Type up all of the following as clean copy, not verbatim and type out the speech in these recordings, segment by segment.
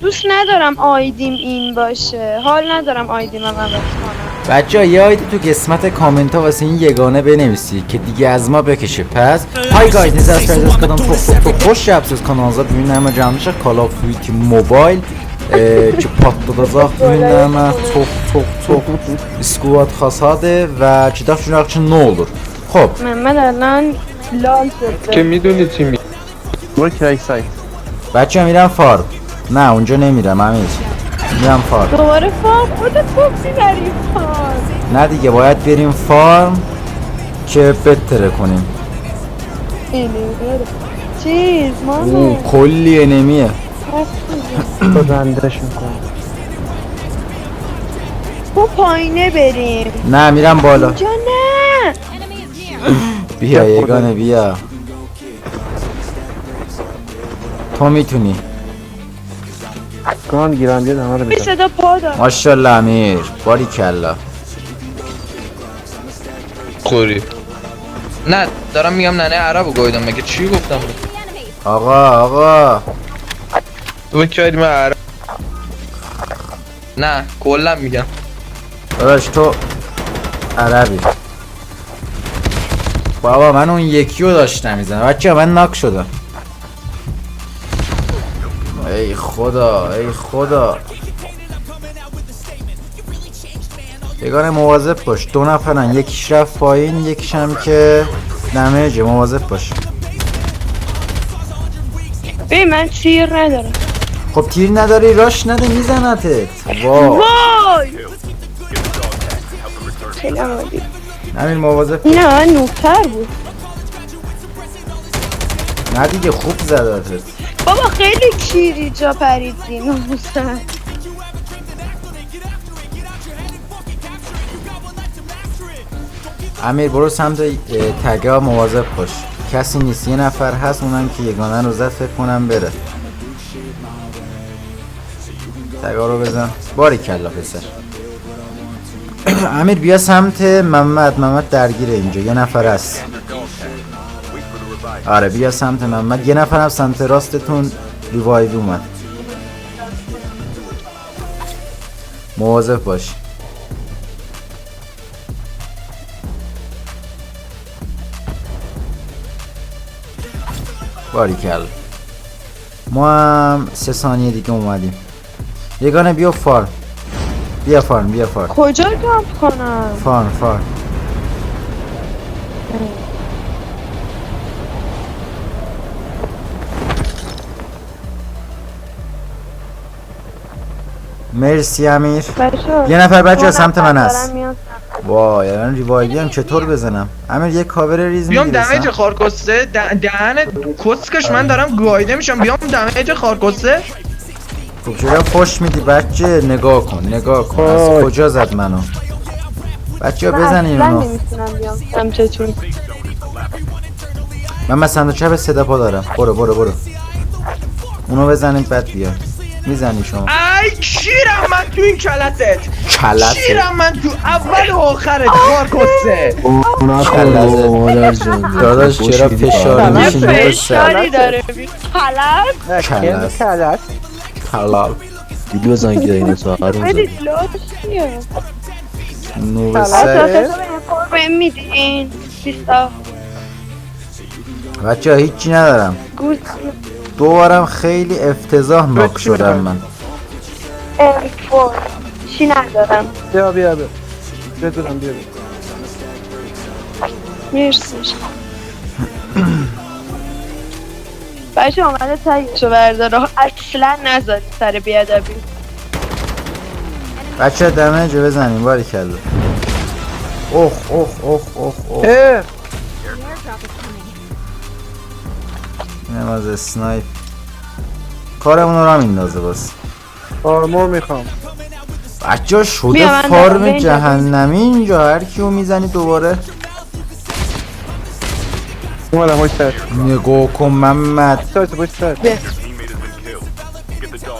دوست ندارم آیدیم این باشه. حال ندارم آیدیم عوض کنم. بچه‌ها یه آیدی تو قسمت کامنت ها واسه این یگانه بنویسی که دیگه از ما بکشه. پس های گایز نیز از فرزاز کدام تو خوش yapsınız kanalımıza bugün hemen canlıca Call of Duty Mobile ki patladacaq bugün hemen çok squad xasadır və ki daxil üçün nə olur. Xoş. محمد الان لال شده. که میدونی چی می برو کرک سایت. بچه‌ها میرم فارم. نه اونجا نمیرم امیر. میرم فارم. دوباره فارم خودت گفتی بریم فارم. نه دیگه باید بریم فارم که بتره کنیم. چیز ماما او کلی انمیه. بزندش میکنم. تو پایینه بریم. نه میرم بالا. اینجا نه. بیا یگانه بیا. تو میتونی. گان گیرم بیاد همه رو بی بزن. صدا پا دار. ماشاءالله امیر باریکلا. خوری نه دارم میگم ننه عربو گاییدم مگه چی گفتم آقا تو کردی من عرب نه کلا میگم داداش تو عربی. بابا من اون یکیو داشتم میزنم بچه من ناک شدم. ای خدا ای خدا. یگانه مواظب باش. دو نفرن یکیش رفت پایین یکیش هم که دمیجه. مواظب باش. ببین من تیر ندارم. خب تیر نداری راش نده میزنتت. وای وای خیلی عمالی. امیر مواظب باش. نه نوبتر بود. نه دیگه خوب زدتت. بابا خیلی کیری جا پریدیم ناموسن. امیر برو سمت تگا مواظب باش. کسی نیست یه نفر هست اونم که یگانه رو زد فکر کنم بره. تگا رو بزن. باریکلا پسر. امیر بیا سمت محمد درگیره اینجا یه نفر هست. آره بیا سمت محمد. یه نفر هم سمت راستتون ریوایو اومد. مواظب باش. باریکلا. ما هم 3 ثانیه دیگه اومدیم. یگانه بیا فارم. بیا فارم. کجا کامپ کنم؟ فارم. مرسی امیر. یه نفر بچه سمت من هست. وای الان ریوایوی هم چطور بزنم؟ امیر یه کاور ریز بیام میگیرسم. دمیج خارکسته دهن کسکش من دارم گایده میشم بیام دمیج خارکسته خب چرا فش میدی بچه؟ نگاه کن از کجا زد منو؟ بچه ها بزنین اونو. من نمیتونم بیام سمتتون. من مثلا چپ صدا پا دارم. برو اونو بزنیم بعد بیا. میزنی شما. ای کیرم من تو این کلتت کیرم من تو اول و آخرت خارکسته. داداش چرا فشاری میشین رو فشاری داره حلال دیگه بزن که اینو ساعت رو خیلی لوش نیست. نور سره. بهم میدین 20 بچه ها هیچی ندارم. گوز دوبارم خیلی افتضاح ناک شدم من. فور چی ندارم. بیا بدونم بیا مرسی. بچه آمده تاییشو برداره اصلا نذاری سر بیادبی. بچه ها دمیجو بزنیم باریکلا. اوه اینم از اسنایپ کارمون رو هم میندازه باز. آرمور میخوام. بچه ها شده بیا من فارم دارم جهنمی اینجا. هر کیو میزنی دوباره. اومدم باش سر. نگاه کن محمد. باش سر.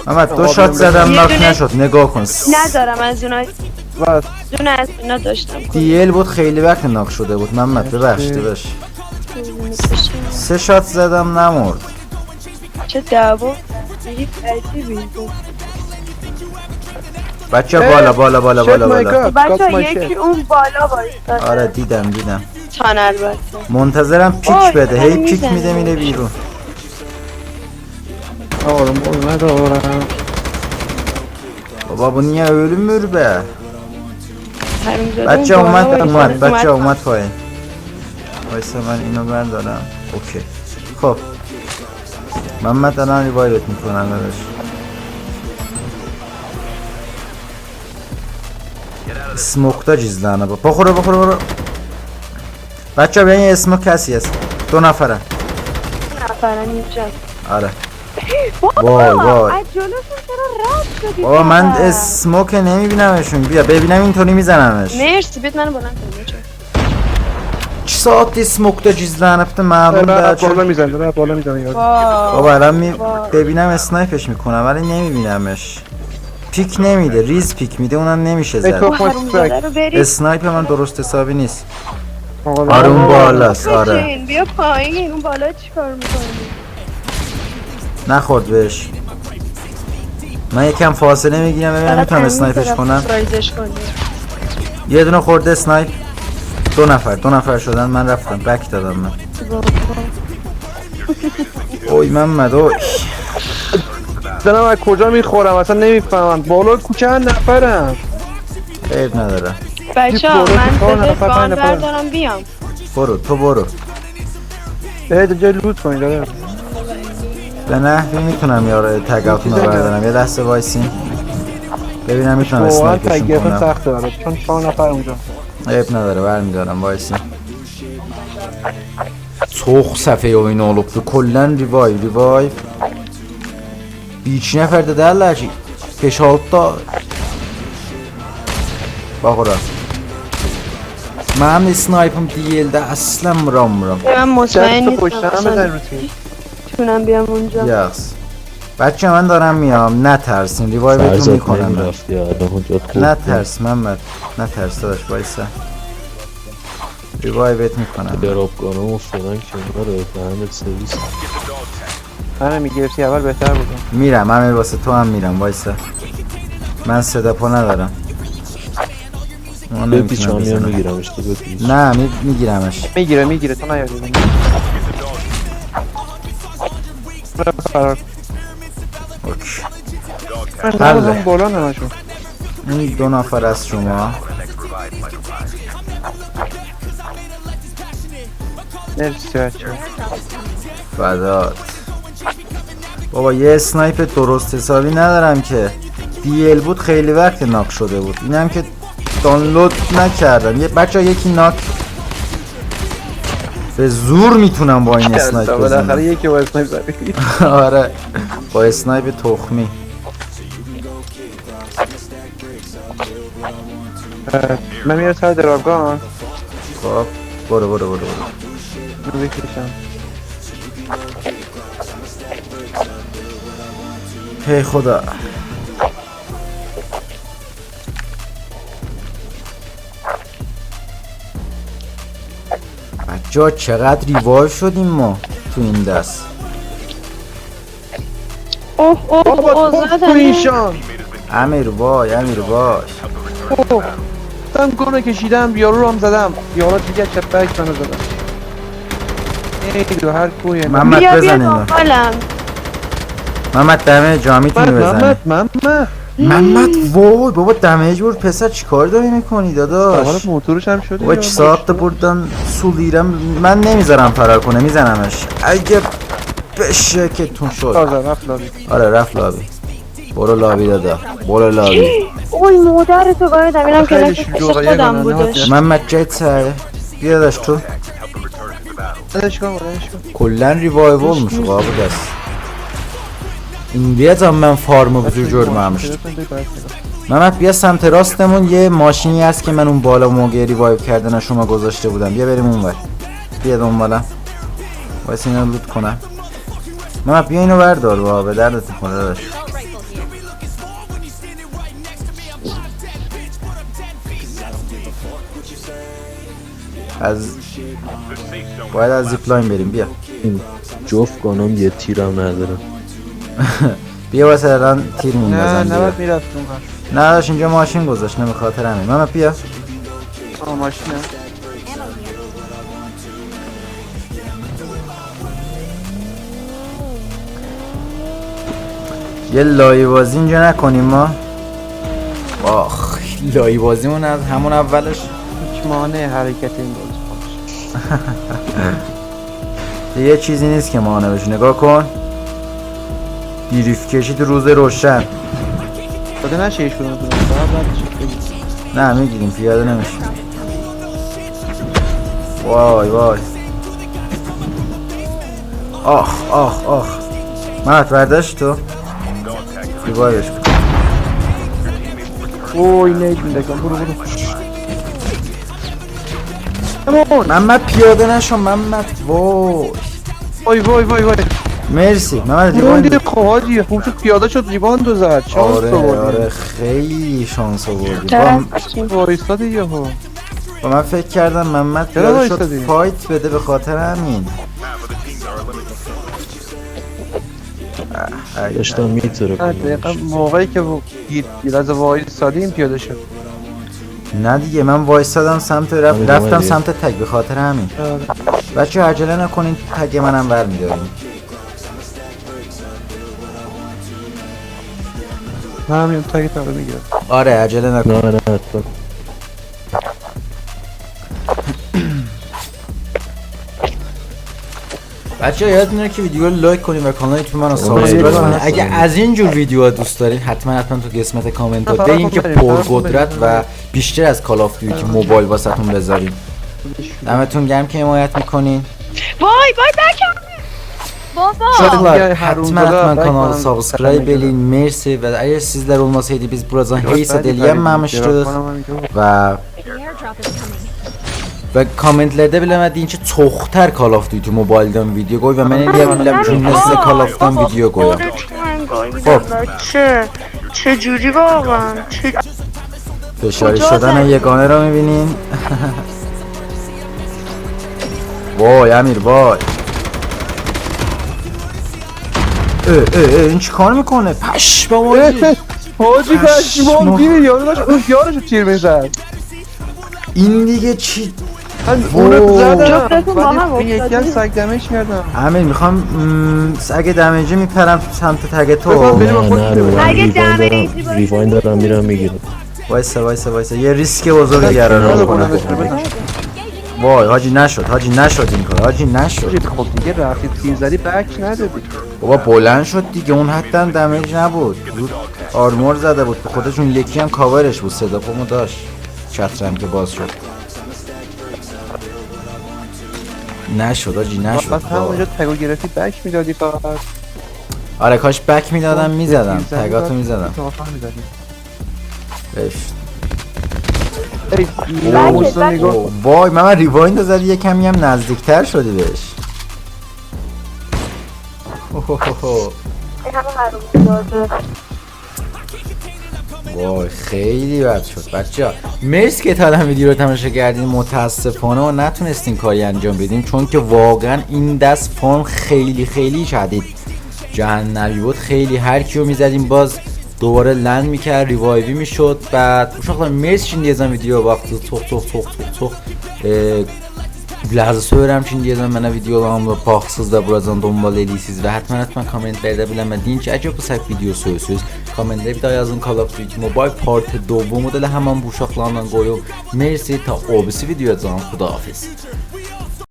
محمد 2 شات زدم ناک نشد. نگاه کن. ندارم از اونها. بس. دونه از اینا داشتم. دیل بود خیلی وقت ناک شده بود. محمد ببخش. 3 شات زدم نمرد. چه دعوا. عجیبی بود. بچه بالا بالا بالا Shit بالا my بالا god. Got بچه my یکی shit. اون بالا وایستاده. آره دیدم چان البته. منتظرم پیک آی، بده هی داره پیک میزنه. میده میره بیرون آرمون ندارم. بابا bu niye ölmür be حرومزاده بچه اون بالا اومد وایستاده. بچه اومد پایین وایسا من اینو بردارم اوکی خب محمد الان ریوایوت میکنم داداش اسموکتا جیزلانه با بخوره برو بچه بیان یه اسموک کسی هست 2 نفره نفرن اینجا. آره بابا وای. از جلوشون چرا رد شدی؟ بابا من فقط؟ اسموک نمیبینمشون بیا ببینم اینطوری میزنمش مرسی بیت منو بلند کنی چه؟ چه ساعت اسموکتا جیزلانه بته معلوم رفت بالا بچه میزنه رفت بالا میزنه یاد. بابا الان ببینم اسنایپش میکنم ولی نمیبینمش پیک نمیده ریز پیک میده اونم نمیشه زد تو حرومزاده رو برید اسنایپ من درست حسابی نیست آقا آره اون بالاست آره بچین، بیا پایین اون بالا چیکار میکنی؟ نخورد بهش من یکم فاصله میگیرم ببینم میتونم اسنایپش کنم رایزش کنی. یه دونه خورده اسنایپ 2 نفر شدن من رفتم بک دادم من اوی محمد اوی دارم از کجا میخورم اصلا نمیفهمم بالا کوچه نفرم عیب نداره بچه یه ها بالا من چهار بذارید نفر، با پنج هم نفر. بردارم بیام. برو جای لوت کنید داره به نحوی میتونم یاره تگ اوتون رو بردارم یه دسته وایسین ببینم میتونم واقعا اسنایپشون تگیرتون کنم سخت داره چون 4 نفر اونجا عیب نداره برمیدارم وایسین çok səfəy oyun olubdu. Kollan revive. Bir iki nəfər də deyirlər ki 5-6 da bax ora. Mənim snaypım deyildə əslən vuramıram. من مطمئن تو نیستم پشت هم اصلا بزن رو تیم تونم بیام اونجا. Yağız. بچه من دارم میام نترسین ریوایوتون فرزاد میکنم نمیرفتی الان جات خوب نترس محمد نترس داداش وایسا ریوایوت میکنم درابگانه افتادن کنار دهنت سرویس همه میگرفتی اول بهتر بودم میرم همه واسه تو هم میرم وایسا من صدا پا ندارم بپیچ هم میام میگیرمش تو بپیچ نه میگیرمش میگیره تو نیاری فرار اوکی. من حله. هم بالا نمشون این 2 نفر از شما مرسی بچه فدات بابا یه اسنایپ درست حسابی ندارم که دیل بود خیلی وقت ناک شده بود اینم که دانلود نکردم یه بچه یکی ناک به زور میتونم با این اسنایپ بالاخره بزنم یکی با اسنایپ زدی آره با اسنایپ تخمی من میرم سر درابگان خب برو بکشم هی خدا بچه چقدر ریوایو شدیم ما تو این دست اوه بابا تو زدنه. اینشان امیر وای دم گونه کشیدم یارو رو هم زدم یارو دیگه چپک منو زدم ایدو هر کویه محمد بیا بزن بیا اینو دنبالم. محمد دمه جا میتونی بزنی محمد وای baba damage vur پسر چیکار داری میکنی داداش حالا موتورش هم شده بابا چه ساعت بردن سولیرم من نمیذارم فرار کنه میزنمش اگه بشه که تون شد رفت لابی آره رفت لابی برو لابی دادا برو لابی اوی مادر تو گاهیدم اینم که خیلی نکش شلوغه، خودم یگانه بودش. محمد جت سره بیا داداش تو دادش کن کلن ریوایو olmuş bu دست اینجا من فارمو به جور جرممش محمد بیا سمت راستمون یه ماشینی هست که من اون بالا موقع ریوایو کردن شما گذاشته بودم بیا بریم اونور بیا دنبالم وایس اینو لوت کنم محمد بیا اینو بردار بابا به دردت میخوره داداش باید از زیپلاین بریم بیا جفت گانم یه تیرم نداره بیا واسه الان تیر نه میندازم بیا. نباید میرفتم نه داشت اینجا ماشین گذاشت نه به خاطر همین محمد بیا ماشینه یه لایی بازی اینجا نکنیم ما. آخ لایی بازیمون از همون اولش هیچ مانع حرکت این بازی یه چیزی نیست که مانع بشه. نگاه کن دیریف کشی تو روز روشن. داده نشه ایش کنم نه میگیریم پیاده نمیشه. وای وای آخ آخ آخ محمد برداشت تو دیوارش کن. اوی نیدیم دکم برو محمد پیاده نشو محمد وای وای وای وای مرسی محمد اون ریباند دیگه خواهدی خوب شد پیاده شد ریباند رو زد شانس آره رو آره خیلی شانس آوردی وایستادی یه ها با من فکر کردم محمد چرا پیاده شد وایستادی؟ فایت بده به خاطر همین داشتم میتره دقیقا موقعی که گیر از وایستادی این پیاده شد نه دیگه من وایستادم سمت همین رفتم اومدی؟ سمت تگ به خاطر همین آره. بچه عجله نکنین تگ منم برمیداریم من همین تاگه تا رو میگیرم آره عجله نکن نه نه اتفاق بچه یادتونه که ویدیو رو لایک کنیم و کانال یوتیوب منو آره، سابسکرایب آره، کنید. آره. اگه از این جور ویدیوها دوست دارید حتما تو قسمت کامنت ها آره، بگین که آره، پرقدرت و بیشتر از کال آف دیوتی موبایل واسهتون بذاریم. دمتون گرم که حمایت میکنین. وای وای بکم بابا Çocuklar Ya, حتما Harun'da da kanalı belki subscribe edin. Mersi ve eğer sizler olmasaydı biz buradan hiç edememiştik ve komentlərdə biləmədiyin ki çoxtər Call of Duty mobildən video qoy və mən eləyə bilirəm ki sizə Call of-dan video qoyam. چه جوری واقعا چه فشاری شدن یگانه را میبینین. وای امیر وای این چی کار میکنه؟ پشمام حاجی پشمام گیری یارشو تیر میزد این دیگه چی؟ اونو زدم جفتتون با هم ولی یکی از افتادید؟ سگ دمش کردم امیر میخوام اگه دمیجه میپرم سمت تگ تو. ببین. نه نه من اگه ریوایند دمیجی دارم باشه. ریوایند دارم میرم میگیرم وایسا یه ریسک بزرگ قراره بکنم. وای حاجی نشد این کار حاجی نشد. خب دیگه رفتی تیر زدی بک ندادی بابا بلند شد دیگه اون حتی هم دمیج نبود بود آرمور زده بود به خودشون یکی هم کاورش بود صدا پامو داشت چترم که باز شد نشد حاجی نشد. بعد همونجا تگو گرفتی بک میدادی فقط آره کاش بک میدادم میزدم تگاتو میزدم. وای من ریوایند زدی یه کمی هم نزدیکتر شدی بهش. وای خیلی بد شد بچه‌ها. مرسی که تا الان ویدیو رو تماشا کردین. متاسفانه ما نتونستیم کاری انجام بدیم چون که واقعا این دست فرم خیلی شدید جهنمی بود. خیلی هر کیو میزدیم باز دوباره لند میکرد ریوایوی میشد. بعد uşaqlar مرسی şimdi yazan video baktı çok Lazı söylürəm ki, indiyəcən mənə videolarımla baxsız da buradan dombal edirsiniz və həttən kommentlərdə biləmədiyin ki, əgər bu səhv video söylürsünüz, kommentlərdə bir daha yazın Call of Duty Mobile Part 2-mu da həmən bu uşaqlarla qoyub. Mersi ta o birisi videoya can, xudahafiz.